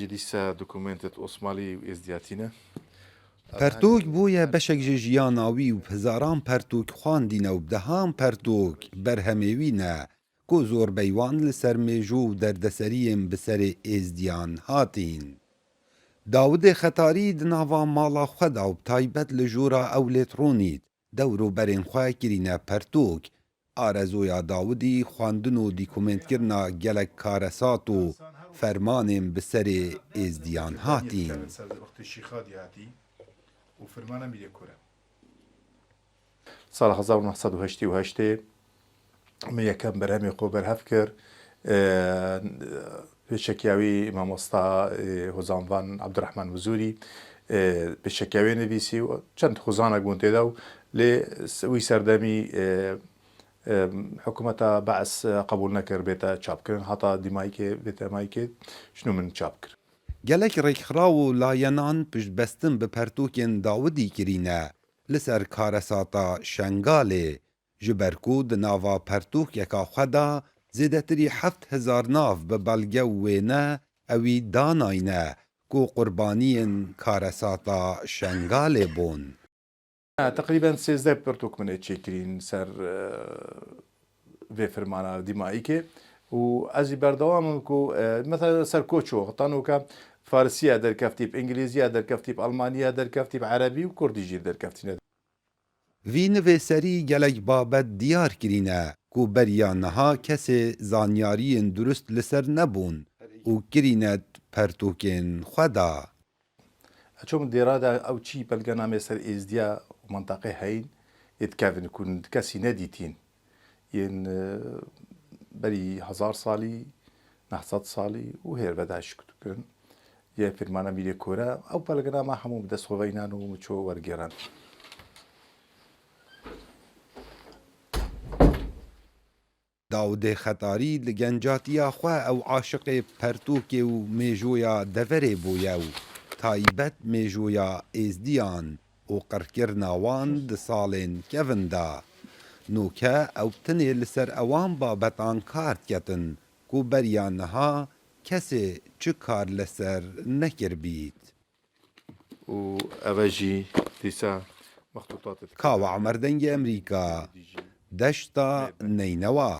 لسه دوكومنتت اوسمالي ازدياتينه پەرتۆک بووە بەشێک ji ژیاناوی و هزاران پەرتۆک خواندینە و بدەهام پەرتۆک بەرهەمێوینە کۆ زۆربەیوان li ser mêjo û derdeseriên bi serê êzdiyan hatîn. Dawudê Xetarî di nava mala xwe da û taybet li jora Ewlêtronît dewroberên xwe kirîne pertôk. Arezoya Dawudî xwandin û dîkumentkirina gelek karesat û fermanên bi serê êzdiyan hatîn. وفرمانه میده کوره سال 1988 من یکم برهمی خو برهف کرد به شکیاوی مامۆستا هۆزانڤان عەبدوڕەحمان وزوری به شکیاوی نویسی و چەند خۆزانە بوون تێدا و لێ وی سەردەمی حکوومەتە بەعس قبول نەکرد بێتە چاپکردن هەتا دیمایکێ بێتە مایکێت شنو من چاپ کرد. Gelek rêkxiraw û layenan piştbestin bi pertûkên Dawudî kirîne li ser karesata Şengalê ji ber ku di nava pertûkeka xwe da zêdetirî 7,000 nav bi belge wêne ewî danayne ku qurbaniyên karesata Şengalê bûn. تقریبا 13 پرتوک من چێکرین سەر vê firmana dîmayîkê û ez jî berdewamim ku mesela ser koço xtanûka Farsiya derkeftî, İngilîziya derkeftî, Almaniya derkeftî, Erebî û Kurdî jî derkeftîne. Vî nivê serî gelek babet diyar kirîne ku beriya niha kesê zanyariyên durust li ser nebûn û kirîne pertûkên xwe da. Çom dêrada ew çî belgenamê ser êzdiya menteqê heyn ê dikevin ku kesî nedîtîn yên berî 1000 salî 900 salî û hêrveda şik dikin yê firmana mîrê kore ew belgenama hemû bi destxweveynan û çû wergêran. Dawudê Xetarî li gencatiya xwe ew aşiqê pertûkê û mêjoya deverê bûye û taybet mêjoya êzdiyan û qirkirina wan di salên kevin da. Nûke ew tinê li ser ewan babetan kar diketin ku beriya niha kesê çi kar li ser nekirbît. û ev jî dîsa mextûtatê Kawa Emerdengê Emerîka, deşta Neynewa.